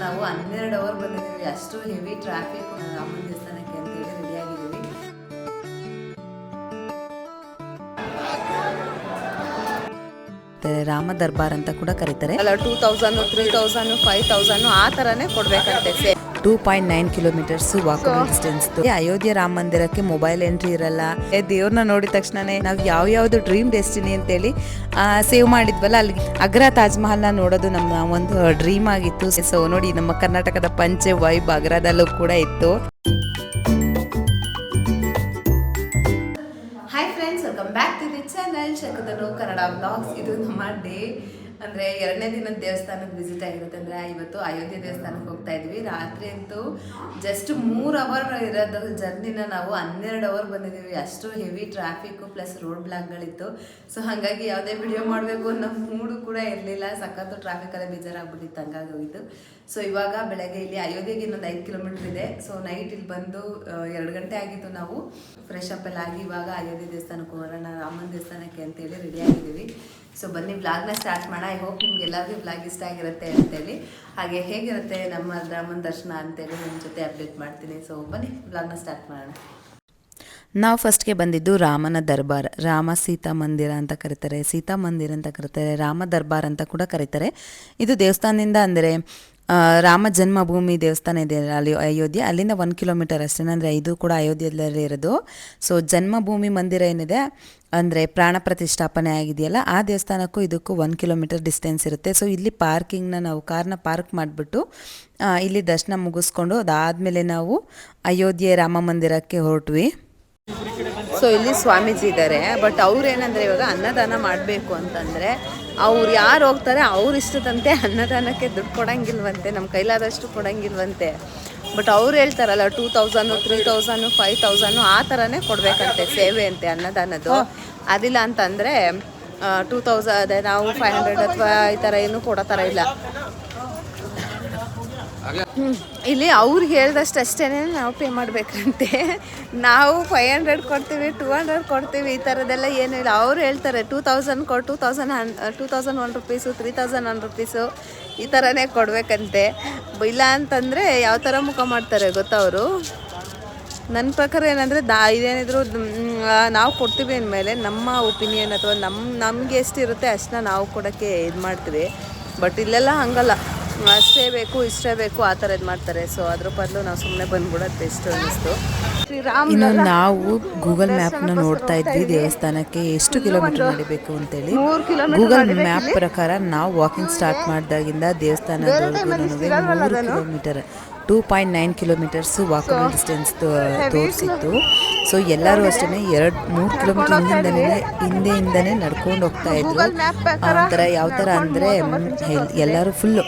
ನಾವು 12 ಅವರ್ ಬಂದಿದ್ದೀವಿ. ಅಷ್ಟು ಹೆವಿ ಟ್ರಾಫಿಕ್ ರಾಮನ ದೇವಸ್ಥಾನಕ್ಕೆ ಅಂತೇಳಿ ರೆಡಿ ಆಗಿದ್ದೀವಿ. ರಾಮ ದರ್ಬಾರ್ ಅಂತ ಕೂಡ ಕರೀತಾರೆ. 2000 3000 5000 ಆ ಥರನೇ ಕೊಡಬೇಕಂತೆ. 2.9 kilometres walkable distance. Ayodhya Ram ಮಂದಿರಕ್ಕೆ ಮೊಬೈಲ್ ಎಂಟ್ರಿ ಇರಲ್ಲ. ದೇವ್ರನ್ನ ನೋಡಿದ ತಕ್ಷಣನೇ ನಾವು ಯಾವ್ಯಾವ್ದು ಡ್ರೀಮ್ ಡೆಸ್ಟಿನಿ ಅಂತೇಳಿ ಸೇವ್ ಮಾಡಿದ್ವಲ್ಲ, ಅಲ್ಲಿ ಅಗ್ರ ತಾಜ್ ಮಹಲ್ನ ನೋಡೋದು ನಮ್ಮ ಒಂದು ಡ್ರೀಮ್ ಆಗಿತ್ತು. ಸೊ ನೋಡಿ, ನಮ್ಮ ಕರ್ನಾಟಕದ ಪಂಚೆ ವೈಬ್ ಅಗ್ರದಲ್ಲೂ ಕೂಡ ಇತ್ತು. Hi friends, welcome back to the channel ಶಕುತನು ಕನ್ನಡ ಬ್ಲಾಗ್ಸ್. ಇದು ನಮ್ಮ ಡೇ ಅಂದರೆ 2ನೇ ದಿನದ ದೇವಸ್ಥಾನಕ್ಕೆ ವಿಸಿಟ್ ಆಗಿರುತ್ತೆ. ಅಂದರೆ ಇವತ್ತು ಅಯೋಧ್ಯೆ ದೇವಸ್ಥಾನಕ್ಕೆ ಹೋಗ್ತಾ ಇದ್ವಿ. ರಾತ್ರಿ ಅಂತೂ ಜಸ್ಟ್ 3 ಅವರ್ ಇರೋದು ಜರ್ನಿನ ನಾವು 12 ಅವರ್ ಬಂದಿದ್ದೀವಿ. ಅಷ್ಟು ಹೆವಿ ಟ್ರಾಫಿಕ್ಕು ಪ್ಲಸ್ ರೋಡ್ ಬ್ಲಾಕ್ಗಳಿತ್ತು. ಸೊ ಹಾಗಾಗಿ ಯಾವುದೇ ವಿಡಿಯೋ ಮಾಡಬೇಕು ಅನ್ನೋ ಮೂಡು ಕೂಡ ಇರಲಿಲ್ಲ. ಸಖತ್ತು ಟ್ರಾಫಿಕಲ್ಲೇ ಬೇಜಾರಾಗ್ಬಿಟ್ಟಿತ್ತು, ಹಂಗಾಗಿ ಹೋಗಿತ್ತು. ಸೊ ಇವಾಗ ಬೆಳಗ್ಗೆ ಇಲ್ಲಿ ಅಯೋಧ್ಯೆಗೆ ಇನ್ನೊಂದು 5 ಕಿಲೋಮೀಟರ್ ಇದೆ. ಸೊ ನೈಟ್ ಇಲ್ಲಿ ಬಂದು 2 ಗಂಟೆ ಆಗಿತ್ತು. ನಾವು ಫ್ರೆಶ್ ಅಪ್ ಎಲ್ಲ ಆಗಿ ಇವಾಗ ಅಯೋಧ್ಯೆ ದೇವಸ್ಥಾನಕ್ಕೆ ಹೋಗೋಣ, ರಾಮನ ದೇವಸ್ಥಾನಕ್ಕೆ ಅಂತೇಳಿ ರೆಡಿ ಆಗಿದ್ದೀವಿ. ಸೊ ಬನ್ನಿ ವ್ಲಾಗ್ನ ಸ್ಟಾರ್ಟ್ ಮಾಡೋಣ. ಐ ಹೋಪ್ ನಿಮ್ಗೆ ಎಲ್ಲರಿಗೂ ವ್ಲಾಗ್ ಇಷ್ಟ ಆಗಿರುತ್ತೆ ಅಂತೇಳಿ, ಹಾಗೆ ಹೇಗಿರುತ್ತೆ ನಮ್ಮ ರಾಮನ ದರ್ಶನ ಅಂತೇಳಿ ನಿಮ್ಮ ಜೊತೆ ಅಪ್ಡೇಟ್ ಮಾಡ್ತೀನಿ. ಸೊ ಬನ್ನಿ ವ್ಲಾಗ್ನ ಸ್ಟಾರ್ಟ್ ಮಾಡೋಣ. ನಾವು ಫಸ್ಟ್ಗೆ ಬಂದಿದ್ದು ರಾಮನ ದರ್ಬಾರ್, ರಾಮ ಸೀತಾ ಮಂದಿರ ಅಂತ ಕರೀತಾರೆ, ಸೀತಾ ಮಂದಿರ ಅಂತ ಕರೀತಾರೆ, ರಾಮ ದರ್ಬಾರ್ ಅಂತ ಕೂಡ ಕರೀತಾರೆ. ಇದು ದೇವಸ್ಥಾನದಿಂದ ಅಂದರೆ ರಾಮ ಜನ್ಮಭೂಮಿ ದೇವಸ್ಥಾನ ಇದೆ ಅಲ್ಲಿ ಅಯೋಧ್ಯೆ, ಅಲ್ಲಿಂದ 1 ಕಿಲೋಮೀಟರ್ ಅಷ್ಟೇ. ಅಂದರೆ ಇದು ಕೂಡ ಅಯೋಧ್ಯೆಯಲ್ಲೇ ಇರೋದು. ಸೊ ಜನ್ಮಭೂಮಿ ಮಂದಿರ ಏನಿದೆ ಅಂದರೆ ಪ್ರಾಣ ಪ್ರತಿಷ್ಠಾಪನೆ ಆಗಿದೆಯಲ್ಲ, ಆ ದೇವಸ್ಥಾನಕ್ಕೂ ಇದಕ್ಕೂ 1 ಕಿಲೋಮೀಟರ್ ಡಿಸ್ಟೆನ್ಸ್ ಇರುತ್ತೆ. ಸೊ ಇಲ್ಲಿ ಪಾರ್ಕಿಂಗ್ನ ನಾವು ಕಾರ್ನ ಪಾರ್ಕ್ ಮಾಡಿಬಿಟ್ಟು ಇಲ್ಲಿ ದರ್ಶನ ಮುಗಿಸ್ಕೊಂಡು ಅದಾದಮೇಲೆ ನಾವು ಅಯೋಧ್ಯೆ ರಾಮ ಮಂದಿರಕ್ಕೆ ಹೊರಟ್ವಿ. ಸೊ ಇಲ್ಲಿ ಸ್ವಾಮೀಜಿ ಇದ್ದಾರೆ. ಬಟ್ ಅವ್ರು ಏನಂದರೆ ಇವಾಗ ಅನ್ನದಾನ ಮಾಡಬೇಕು ಅಂತಂದರೆ ಅವ್ರು ಯಾರು ಹೋಗ್ತಾರೆ ಅವ್ರು ಇಷ್ಟದಂತೆ ಅನ್ನದಾನಕ್ಕೆ ದುಡ್ಡು ಕೊಡೋಂಗಿಲ್ವಂತೆ, ನಮ್ಮ ಕೈಲಾದಷ್ಟು ಕೊಡೋಂಗಿಲ್ವಂತೆ. ಬಟ್ ಅವ್ರು ಹೇಳ್ತಾರಲ್ಲ 2000 3000 5000 ಆ ಥರನೇ ಕೊಡಬೇಕಂತೆ ಸೇವೆ ಅಂತೆ ಅನ್ನದಾನದ್ದು. ಅದಿಲ್ಲ ಅಂತಂದರೆ 2000 ಅದೇ ನಾವು 500 ಅಥವಾ ಈ ಥರ ಏನೂ ಕೊಡೋ ಥರ ಇಲ್ಲ. ಇಲ್ಲಿ ಅವ್ರಿಗೆ ಹೇಳ್ದಷ್ಟು ಅಷ್ಟೇ ನಾವು ಪೇ ಮಾಡಬೇಕಂತೆ. ನಾವು 500 ಕೊಡ್ತೀವಿ, 200 ಕೊಡ್ತೀವಿ, ಈ ಥರದ್ದೆಲ್ಲ ಏನೂ ಇಲ್ಲ. ಅವ್ರು ಹೇಳ್ತಾರೆ 2000 2001 ರುಪೀಸು, 3001 ರುಪೀಸು ಈ ಥರನೇ ಕೊಡಬೇಕಂತೆ. ಇಲ್ಲ ಅಂತಂದರೆ ಯಾವ ಥರ ಮುಖ ಮಾಡ್ತಾರೆ ಗೊತ್ತವರು. ನನ್ನ ಪ್ರಕಾರ ಏನಂದರೆ ಇದೇನಿದ್ರು ನಾವು ಕೊಡ್ತೀವಿ ಅಂದಮೇಲೆ ನಮ್ಮ ಒಪಿನಿಯನ್ ಅಥವಾ ನಮಗೆ ಎಷ್ಟಿರುತ್ತೆ ಅಷ್ಟನ್ನ ನಾವು ಕೊಡೋಕ್ಕೆ ಇದು ಮಾಡ್ತೀವಿ. ಬಟ್ ಇಲ್ಲೆಲ್ಲ ಹಂಗಲ್ಲ, ಅಷ್ಟೇ ಬೇಕು ಇಷ್ಟೇ ಬೇಕು ಆ ಥರ ಇದು ಮಾಡ್ತಾರೆ. ಸೊ ಅದ್ರ ಬದಲು ನಾವು ಸುಮ್ಮನೆ ಬಂದ್ಬಿಡೋದು ಬೆಸ್ಟ್ ಅನ್ನಿಸ್ತು. ಇನ್ನು ನಾವು ಗೂಗಲ್ ಮ್ಯಾಪ್ನ ನೋಡ್ತಾ ಇದ್ವಿ ದೇವಸ್ಥಾನಕ್ಕೆ ಎಷ್ಟು ಕಿಲೋಮೀಟರ್ ನಡಿಬೇಕು ಅಂತೇಳಿ. ಗೂಗಲ್ ಮ್ಯಾಪ್ ಪ್ರಕಾರ ನಾವು ವಾಕಿಂಗ್ ಸ್ಟಾರ್ಟ್ ಮಾಡಿದಾಗಿಂದ ದೇವಸ್ಥಾನದವರೆಗೂ 3 ಕಿಲೋಮೀಟರ್ 2.9 ಕಿಲೋಮೀಟರ್ಸ್ ವಾಕಬಲ್ ಡಿಸ್ಟೆನ್ಸ್ ತೋರಿಸಿತ್ತು. ಸೊ ಎಲ್ಲರೂ ಅಷ್ಟೇ 2-3 ಕಿಲೋಮೀಟರ್ ಹಿಂದೆಯಿಂದನೇ ನಡ್ಕೊಂಡು ಹೋಗ್ತಾ ಇದ್ರು. ಆ ಥರ ಯಾವ ಥರ ಅಂದರೆ ಎಲ್ಲರೂ ಫುಲ್ಲು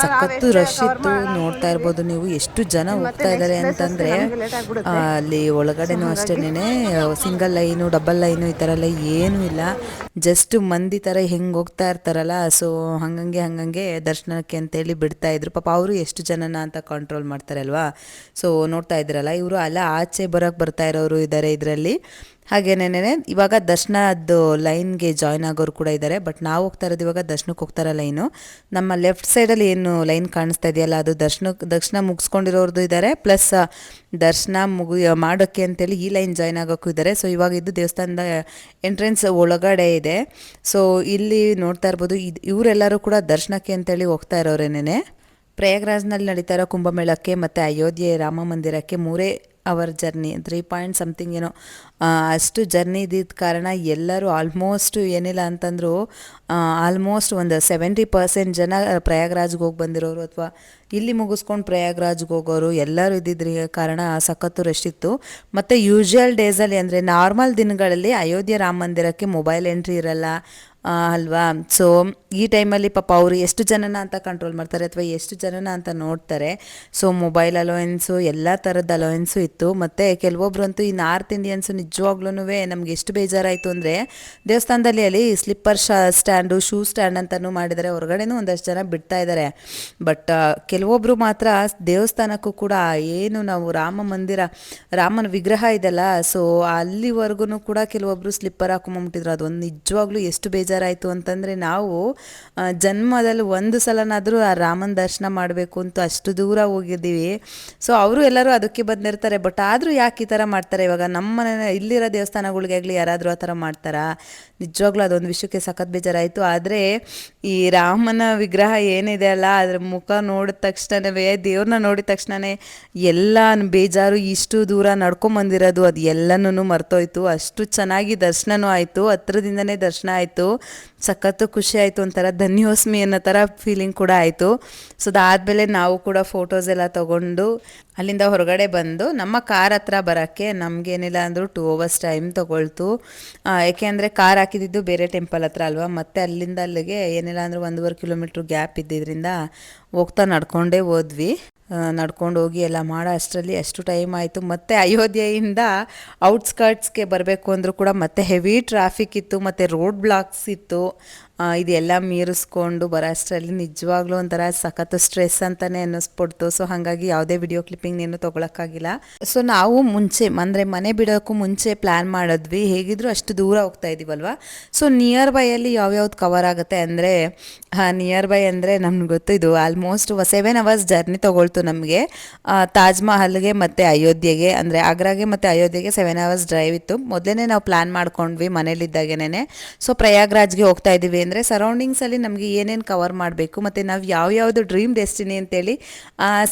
ಸಖತ್ತು ರಶ್ ಇತ್ತು. ನೋಡ್ತಾ ಇರ್ಬೋದು ನೀವು ಎಷ್ಟು ಜನ ಹೋಗ್ತಾ ಇದ್ದಾರೆ ಅಂತಂದರೆ. ಅಲ್ಲಿ ಒಳಗಡೆನೂ ಅಷ್ಟೇನೆ ಸಿಂಗಲ್ ಲೈನು ಡಬಲ್ ಲೈನು ಈ ಥರ ಎಲ್ಲ ಏನೂ ಇಲ್ಲ. ಜಸ್ಟ್ ಮಂದಿ ಥರ ಹೆಂಗೆ ಹೋಗ್ತಾ ಇರ್ತಾರಲ್ಲ, ಸೊ ಹಂಗಂಗೆ ದರ್ಶನಕ್ಕೆ ಅಂತೇಳಿ ಬಿಡ್ತಾ ಇದ್ರು. ಪಾಪ ಅವರು ಎಷ್ಟು ಜನನ ಅಂತ ಕಂಟ್ರೋಲ್ ಮಾಡ್ತಾರೆ ಅಲ್ವಾ. ಸೊ ನೋಡ್ತಾ ಇದ್ರಲ್ಲ, ಇವರು ಅಲ್ಲ ಆಚೆ ಬರೋಕ್ಕೆ ಬರ್ತಾ ಇರೋರು ಇದ್ದಾರೆ ಇದರಲ್ಲಿ. ಹಾಗೇನೇನೆ ಇವಾಗ ದರ್ಶನದ್ದು ಲೈನ್ಗೆ ಜಾಯ್ನ್ ಆಗೋರು ಕೂಡ ಇದ್ದಾರೆ. ಬಟ್ ನಾವು ಹೋಗ್ತಾ ಇರೋದು ಇವಾಗ ದರ್ಶನಕ್ಕೆ ಹೋಗ್ತಾರ ಲೈನು. ನಮ್ಮ ಲೆಫ್ಟ್ ಸೈಡಲ್ಲಿ ಏನು ಲೈನ್ ಕಾಣಿಸ್ತಾ ಇದೆಯಲ್ಲ, ಅದು ದರ್ಶನ ಮುಗಿಸ್ಕೊಂಡಿರೋರ್ದು ಇದ್ದಾರೆ, ಪ್ಲಸ್ ದರ್ಶನ ಮಾಡೋಕ್ಕೆ ಅಂತೇಳಿ ಈ ಲೈನ್ ಜಾಯ್ನ್ ಆಗೋಕ್ಕೂ ಇದ್ದಾರೆ. ಸೊ ಇವಾಗ ಇದು ದೇವಸ್ಥಾನದ ಎಂಟ್ರೆನ್ಸ್ ಒಳಗಡೆ ಇದೆ. ಸೊ ಇಲ್ಲಿ ನೋಡ್ತಾ ಇರ್ಬೋದು, ಇವರೆಲ್ಲರೂ ಕೂಡ ದರ್ಶನಕ್ಕೆ ಅಂತೇಳಿ ಹೋಗ್ತಾ ಇರೋರೇನೇನೆ. ಪ್ರಯಾಗ್ರಾಜ್ನಲ್ಲಿ ನಡೀತಾ ಇರೋ ಕುಂಭಮೇಳಕ್ಕೆ ಮತ್ತು ಅಯೋಧ್ಯೆ ರಾಮ ಮಂದಿರಕ್ಕೆ 3 ಅವರ್ ಜರ್ನಿ, 3 ಸಮಥಿಂಗ್ ಏನೋ ಅಷ್ಟು ಜರ್ನಿ ಇದ್ದಿದ್ದ ಕಾರಣ ಎಲ್ಲರೂ ಆಲ್ಮೋಸ್ಟ್ ಏನಿಲ್ಲ ಅಂತಂದರೂ ಆಲ್ಮೋಸ್ಟ್ ಒಂದು 70% ಜನ ಪ್ರಯಾಗ್ರಾಜ್ಗೆ ಹೋಗಿ ಬಂದಿರೋರು ಅಥವಾ ಇಲ್ಲಿ ಮುಗಿಸ್ಕೊಂಡು ಪ್ರಯಾಗ್ರಾಜ್ಗೆ ಹೋಗೋರು ಎಲ್ಲರೂ ಇದ್ದಿದ್ರ ಕಾರಣ ಸಖತ್ತು ರಶ್ ಇತ್ತು. ಮತ್ತು ಯೂಶ್ವಲ್ ಡೇಸಲ್ಲಿ ಅಂದರೆ ನಾರ್ಮಲ್ ದಿನಗಳಲ್ಲಿ ಅಯೋಧ್ಯೆ ರಾಮ ಮಂದಿರಕ್ಕೆ ಮೊಬೈಲ್ ಎಂಟ್ರಿ ಇರಲ್ಲ ಅಲ್ವಾ. ಸೊ ಈ ಟೈಮಲ್ಲಿ ಪಾಪ ಅವರು ಎಷ್ಟು ಜನನ ಅಂತ ಕಂಟ್ರೋಲ್ ಮಾಡ್ತಾರೆ ಅಥವಾ ಎಷ್ಟು ಜನನ ಅಂತ ನೋಡ್ತಾರೆ. ಸೊ ಮೊಬೈಲ್ ಅಲೋಯೆನ್ಸು ಎಲ್ಲ ಥರದ ಅಲೋಯೆನ್ಸು ಇತ್ತು. ಮತ್ತು ಕೆಲವೊಬ್ರು ಅಂತೂ ಈ ನಾರ್ತ್ ಇಂಡಿಯನ್ಸು ನಿಜವಾಗ್ಲೂ ನಮ್ಗೆ ಎಷ್ಟು ಬೇಜಾರಾಯಿತು ಅಂದರೆ, ದೇವಸ್ಥಾನದಲ್ಲಿ ಅಲ್ಲಿ ಸ್ಲಿಪ್ಪರ್ ಸ್ಟ್ಯಾಂಡು ಶೂ ಸ್ಟ್ಯಾಂಡ್ ಅಂತಲೂ ಮಾಡಿದ್ದಾರೆ, ಹೊರಗಡೆನೂ ಒಂದಷ್ಟು ಜನ ಬಿಡ್ತಾ ಇದ್ದಾರೆ. ಬಟ್ ಕೆಲವೊಬ್ಬರು ಮಾತ್ರ ದೇವಸ್ಥಾನಕ್ಕೂ ಕೂಡ ಏನು ನಾವು ರಾಮನ ವಿಗ್ರಹ ಇದೆಲ್ಲ, ಸೊ ಅಲ್ಲಿವರೆಗೂ ಕೂಡ ಕೆಲವೊಬ್ಬರು ಸ್ಲಿಪ್ಪರ್ ಹಾಕೊಂಬಂಬಿಟ್ಟಿದ್ರು. ಅದೊಂದು ನಿಜವಾಗ್ಲೂ ಎಷ್ಟು ಬೇಜಾರು ಬೇಜಾರಾಯಿತು ಅಂತಂದರೆ ನಾವು ಜನ್ಮದಲ್ಲಿ ಒಂದು ಸಲನಾದರೂ ಆ ರಾಮನ ದರ್ಶನ ಮಾಡಬೇಕು ಅಂತ ಅಷ್ಟು ದೂರ ಹೋಗಿದ್ದೀವಿ. ಸೊ ಅವರು ಎಲ್ಲರೂ ಅದಕ್ಕೆ ಬಂದಿರ್ತಾರೆ. ಬಟ್ ಆದರೂ ಯಾಕೆ ಈ ಥರ ಮಾಡ್ತಾರೆ? ಇವಾಗ ನಮ್ಮ ಮನೆ ಇಲ್ಲಿರೋ ದೇವಸ್ಥಾನಗಳಿಗೆ ಆಗಲಿ ಯಾರಾದರೂ ಆ ಥರ ಮಾಡ್ತಾರಾ? ನಿಜವಾಗ್ಲೂ ಅದೊಂದು ವಿಷಯಕ್ಕೆ ಸಖತ್ ಬೇಜಾರಾಯಿತು. ಆದರೆ ಈ ರಾಮನ ವಿಗ್ರಹ ಏನಿದೆ ಅಲ್ಲ, ಅದ್ರ ಮುಖ ನೋಡಿದ ತಕ್ಷಣವೇ, ದೇವ್ರನ್ನ ನೋಡಿದ ತಕ್ಷಣವೇ ಎಲ್ಲ ಬೇಜಾರು, ಇಷ್ಟು ದೂರ ನಡ್ಕೊಂಬಂದಿರೋದು ಅದು ಎಲ್ಲನೂ ಮರ್ತೋಯ್ತು. ಅಷ್ಟು ಚೆನ್ನಾಗಿ ದರ್ಶನವೂ ಆಯಿತು, ಹತ್ರದಿಂದನೇ ದರ್ಶನ ಆಯಿತು. ಸಖತ್ತು ಖುಷಿ ಆಯಿತು, ಒಂಥರ ಧನ್ಯೋಸ್ಮಿ ಅನ್ನೋ ಥರ ಫೀಲಿಂಗ್ ಕೂಡ ಆಯಿತು. ಸೊ ಅದಾದಮೇಲೆ ನಾವು ಕೂಡ ಫೋಟೋಸ್ ಎಲ್ಲ ತೊಗೊಂಡು ಅಲ್ಲಿಂದ ಹೊರಗಡೆ ಬಂದು ನಮ್ಮ ಕಾರ್ ಹತ್ರ ಬರೋಕ್ಕೆ ನಮಗೇನಿಲ್ಲ ಅಂದರೂ 2 hours ಟೈಮ್ ತೊಗೊಳ್ತು. ಏಕೆಂದರೆ ಕಾರ್ ಹಾಕಿದ್ದು ಬೇರೆ ಟೆಂಪಲ್ ಹತ್ರ ಅಲ್ವಾ, ಮತ್ತು ಅಲ್ಲಿಂದ ಅಲ್ಲಿಗೆ ಏನಿಲ್ಲ ಅಂದರೂ 1.5 ಕಿಲೋಮೀಟ್ರ್ ಗ್ಯಾಪ್ ಇದ್ದಿದ್ದರಿಂದ ಹೋಗ್ತಾ ನಡ್ಕೊಂಡೇ ಹೋದ್ವಿ. ನಡ್ಕೊಂಡು ಹೋಗಿ ಎಲ್ಲ ಮಾಡೋ ಅಷ್ಟರಲ್ಲಿ ಅಷ್ಟು ಟೈಮ್ ಆಯಿತು. ಮತ್ತು ಅಯೋಧ್ಯೆಯಿಂದ ಔಟ್ಸ್ಕರ್ಟ್ಸ್ಗೆ ಬರಬೇಕು ಅಂದರೂ ಕೂಡ ಮತ್ತೆ ಹೆವಿ ಟ್ರಾಫಿಕ್ ಇತ್ತು, ಮತ್ತು ರೋಡ್ ಬ್ಲಾಕ್ಸ್ ಇತ್ತು. ಇದೆಲ್ಲ ಮೀರಿಸ್ಕೊಂಡು ಬರೋ ಅಷ್ಟರಲ್ಲಿ ನಿಜವಾಗ್ಲೂ ಒಂಥರ ಸಖತ್ತು ಸ್ಟ್ರೆಸ್ ಅಂತಲೇ ಅನ್ನಿಸ್ಬಿಡ್ತು. ಸೊ ಹಾಗಾಗಿ ಯಾವುದೇ ವಿಡಿಯೋ ಕ್ಲಿಪ್ಪಿಂಗ್ ಏನು ತೊಗೊಳಕ್ಕಾಗಿಲ್ಲ. ಸೊ ನಾವು ಮುಂಚೆ ಅಂದರೆ ಮನೆ ಬಿಡೋಕ್ಕೂ ಮುಂಚೆ ಪ್ಲ್ಯಾನ್ ಮಾಡಿದ್ವಿ, ಹೇಗಿದ್ರು ಅಷ್ಟು ದೂರ ಹೋಗ್ತಾ ಇದ್ದೀವಲ್ವ. ಸೊ ನಿಯರ್ ಬೈಯಲ್ಲಿ ಯಾವ್ಯಾವ್ದು ಕವರ್ ಆಗುತ್ತೆ ಅಂದರೆ, ನಿಯರ್ ಬೈ ಅಂದರೆ ನಮ್ಗೆ ಗೊತ್ತು ಇದು ಆಲ್ಮೋಸ್ಟ್ 7 hours ಜರ್ನಿ ತೊಗೊಳ್ತು ನಮಗೆ. ತಾಜ್ ಮಹಲ್ಗೆ ಮತ್ತು ಅಯೋಧ್ಯೆಗೆ, ಅಂದರೆ ಆಗ್ರಾಗೆ ಮತ್ತು ಅಯೋಧ್ಯೆಗೆ 7 hours ಡ್ರೈವ್ ಇತ್ತು. ಮೊದಲೇ ನಾವು ಪ್ಲ್ಯಾನ್ ಮಾಡ್ಕೊಂಡ್ವಿ ಮನೇಲಿದ್ದಾಗೇನೆ. ಸೊ ಪ್ರಯಾಗ್ರಾಜ್ಗೆ ಹೋಗ್ತಾ ಇದ್ದೀವಿ ಅಂದರೆ ಸರೌಂಡಿಂಗ್ಸಲ್ಲಿ ನಮಗೆ ಏನೇನು ಕವರ್ ಮಾಡಬೇಕು, ಮತ್ತು ನಾವು ಯಾವ್ಯಾವುದು ಡ್ರೀಮ್ ಡೆಸ್ಟಿನಿ ಅಂತೇಳಿ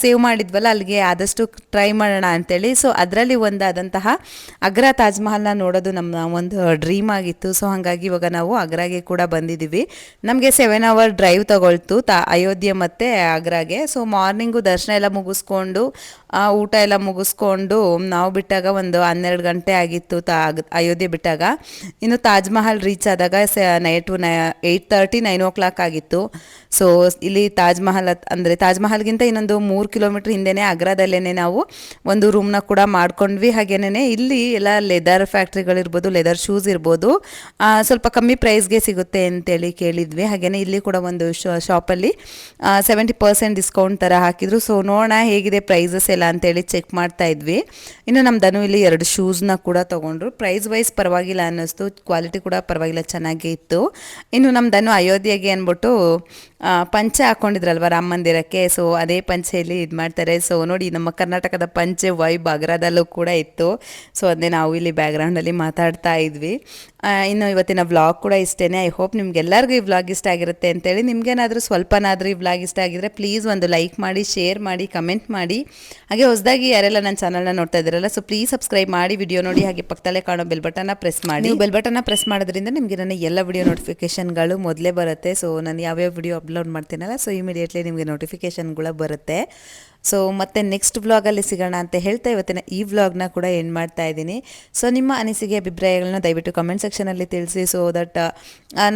ಸೇವ್ ಮಾಡಿದ್ವಲ್ಲ, ಅಲ್ಲಿಗೆ ಆದಷ್ಟು ಟ್ರೈ ಮಾಡೋಣ ಅಂತೇಳಿ. ಸೊ ಅದರಲ್ಲಿ ಒಂದಾದಂತಹ ಆಗ್ರಾ ತಾಜ್ ಮಹಲ್ನ ನೋಡೋದು ನಮ್ಮ ಒಂದು ಡ್ರೀಮ್ ಆಗಿತ್ತು. ಸೊ ಹಾಗಾಗಿ ಇವಾಗ ನಾವು ಆಗ್ರಾಗೆ ಕೂಡ ಬಂದಿದ್ದೀವಿ. ನಮಗೆ 7 hour ಡ್ರೈವ್ ತಗೊಳ್ತು ಅಯೋಧ್ಯೆ ಮತ್ತು ಆಗ್ರಾಗೆ. ಸೊ ಮಾರ್ನಿಂಗು ದರ್ಶನ ಎಲ್ಲ ಮುಗಿಸ್ಕೊಂಡು ಊಟ ಎಲ್ಲ ಮುಗಿಸ್ಕೊಂಡು ನಾವು ಬಿಟ್ಟಾಗ ಒಂದು 12 ಗಂಟೆ ಆಗಿತ್ತು ಅಯೋಧ್ಯೆ ಬಿಟ್ಟಾಗ. ಇನ್ನು ತಾಜ್ ಮಹಲ್ ರೀಚ್ ಆದಾಗ ನೈಟು 8:30 9 o'clock ಆಗಿತ್ತು. ಸೊ ಇಲ್ಲಿ ತಾಜ್ ಮಹಲ್ ಅಂದರೆ ತಾಜ್ ಮಹಲ್ಗಿಂತ ಇನ್ನೊಂದು 3 ಕಿಲೋಮೀಟ್ರ್ ಹಿಂದೆನೇ ಆಗ್ರಾದಲ್ಲೇ ನಾವು ಒಂದು ರೂಮ್ನ ಕೂಡ ಮಾಡ್ಕೊಂಡ್ವಿ. ಹಾಗೇನೇ ಇಲ್ಲಿ ಎಲ್ಲ ಲೆದರ್ ಫ್ಯಾಕ್ಟ್ರಿಗಳಿರ್ಬೋದು, ಲೆದರ್ ಶೂಸ್ ಇರ್ಬೋದು, ಸ್ವಲ್ಪ ಕಮ್ಮಿ ಪ್ರೈಸ್ಗೆ ಸಿಗುತ್ತೆ ಅಂತೇಳಿ ಕೇಳಿದ್ವಿ. ಹಾಗೆಯೇ ಇಲ್ಲಿ ಕೂಡ ಒಂದು ಶಾಪಲ್ಲಿ 70% ಡಿಸ್ಕೌಂಟ್ ಥರ ಹಾಕಿದ್ರು. ಸೊ ನೋಡೋಣ ಹೇಗಿದೆ ಪ್ರೈಸಸ್ ಎಲ್ಲ ಅಂತೇಳಿ ಚೆಕ್ ಮಾಡ್ತಾ ಇದ್ವಿ. ಇನ್ನು ನಮ್ಮ ಧನು ಇಲ್ಲಿ 2 ಶೂಸ್ನ ಕೂಡ ತೊಗೊಂಡ್ರು. ಪ್ರೈಸ್ ವೈಸ್ ಪರವಾಗಿಲ್ಲ ಅನ್ನಿಸ್ತು, ಕ್ವಾಲಿಟಿ ಕೂಡ ಪರವಾಗಿಲ್ಲ, ಚೆನ್ನಾಗೇ ಇತ್ತು. ಇನ್ನು ನಮ್ಮ ಧನು ಅಯೋಧ್ಯೆಗೆ ಅಂದ್ಬಿಟ್ಟು ಪಂಚೆ ಹಾಕ್ಕೊಂಡಿದ್ರಲ್ವ ರಾಮ ಮಂದಿರಕ್ಕೆ. ಸೊ ಅದೇ ಪಂಚೆಯಲ್ಲಿ ಇದು ಮಾಡ್ತಾರೆ. ಸೊ ನೋಡಿ ನಮ್ಮ ಕರ್ನಾಟಕದ ಪಂಚೆ ವೈಬ್ ಆಗ್ರಾದಲ್ಲೂ ಕೂಡ ಇತ್ತು. ಸೊ ಅದನ್ನೇ ನಾವು ಇಲ್ಲಿ ಬ್ಯಾಕ್ಗ್ರೌಂಡಲ್ಲಿ ಮಾತಾಡ್ತಾ ಇದ್ವಿ. ಇನ್ನು ಇವತ್ತಿನ ವ್ಲಾಗ್ ಕೂಡ ಇಷ್ಟೇ. ಐ ಹೋಪ್ ನಿಮ್ಗೆಲ್ಲರಿಗೂ ಈ ವ್ಲಾಗ್ ಇಷ್ಟ ಆಗಿರುತ್ತೆ ಅಂತೇಳಿ. ನಿಮಗೇನಾದರೂ ಸ್ವಲ್ಪನಾದರೂ ಈ ವ್ಲಾಗ್ ಇಷ್ಟ ಆಗಿದ್ರೆ ಪ್ಲೀಸ್ ಒಂದು ಲೈಕ್ ಮಾಡಿ, ಶೇರ್ ಮಾಡಿ, ಕಮೆಂಟ್ ಮಾಡಿ. ಹಾಗೆ ಹೊಸದಾಗಿ ಯಾರೆಲ್ಲ ನನ್ನ ಚಾನಲ್ನ ನೋಡ್ತಾ ಇದ್ದೀರಲ್ಲ, ಸೊ ಪ್ಲೀಸ್ ಸಬ್ಸ್ಕ್ರೈಬ್ ಮಾಡಿ, ವಿಡಿಯೋ ನೋಡಿ, ಹಾಗೆ ಪಕ್ಕದಲ್ಲೇ ಕಾಣೋ ಬೆಲ್ ಬಟನ್ನ ಪ್ರೆಸ್ ಮಾಡಿ. ಬೆಲ್ ಬಟನ್ನ ಪ್ರೆಸ್ ಮಾಡೋದ್ರಿಂದ ನಿಮಗೆ ನನ್ನ ಎಲ್ಲ ವಿಡಿಯೋ ನೋಟಿಫಿಕೇಷನ್ಗಳು ಮೊದಲೇ ಬರುತ್ತೆ. ಸೊ ನಾನು ಯಾವ್ಯಾವ ವಿಡಿಯೋ ಅಪ್ಲೋಡ್ ಮಾಡ್ತೀನಲ್ಲ, ಸೊ ಇಮಿಡಿಯೇಟ್ಲಿ ನಿಮಗೆ ನೋಟಿಫಿಕೇಷನ್ಗಳು ಬರುತ್ತೆ. ಸೊ ಮತ್ತೆ ನೆಕ್ಸ್ಟ್ ವ್ಲಾಗಲ್ಲಿ ಸಿಗೋಣ ಅಂತ ಹೇಳ್ತಾ ಇವತ್ತಿನ ಈ ವ್ಲಾಗ್ನ ಕೂಡ ಎಂಡ್ ಮಾಡ್ತಾ ಇದ್ದೀನಿ. ಸೊ ನಿಮ್ಮ ಅನಿಸಿಕೆ ಅಭಿಪ್ರಾಯಗಳನ್ನ ದಯವಿಟ್ಟು ಕಮೆಂಟ್ ಸೆಕ್ಷನಲ್ಲಿ ತಿಳಿಸಿ. ಸೊ ದಟ್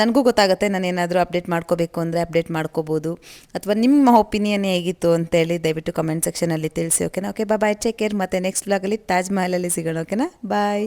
ನನಗೂ ಗೊತ್ತಾಗುತ್ತೆ, ನಾನು ಏನಾದರೂ ಅಪ್ಡೇಟ್ ಮಾಡ್ಕೋಬೇಕು ಅಂದರೆ ಅಪ್ಡೇಟ್ ಮಾಡ್ಕೋಬೋದು. ಅಥವಾ ನಿಮ್ಮ ಒಪಿನಿಯನ್ ಹೇಗಿತ್ತು ಅಂತೇಳಿ ದಯವಿಟ್ಟು ಕಮೆಂಟ್ ಸೆಕ್ಷನಲ್ಲಿ ತಿಳಿಸಿ. ಓಕೆನಾ? ಓಕೆ, ಬಾಯ್, ಟೇಕ್ ಕೇರ್. ಮತ್ತು ನೆಕ್ಸ್ಟ್ ವ್ಲಾಗಲ್ಲಿ ತಾಜ್ ಮಹಲಲ್ಲಿ ಸಿಗೋಣ. ಓಕೆನಾ? ಬಾಯ್.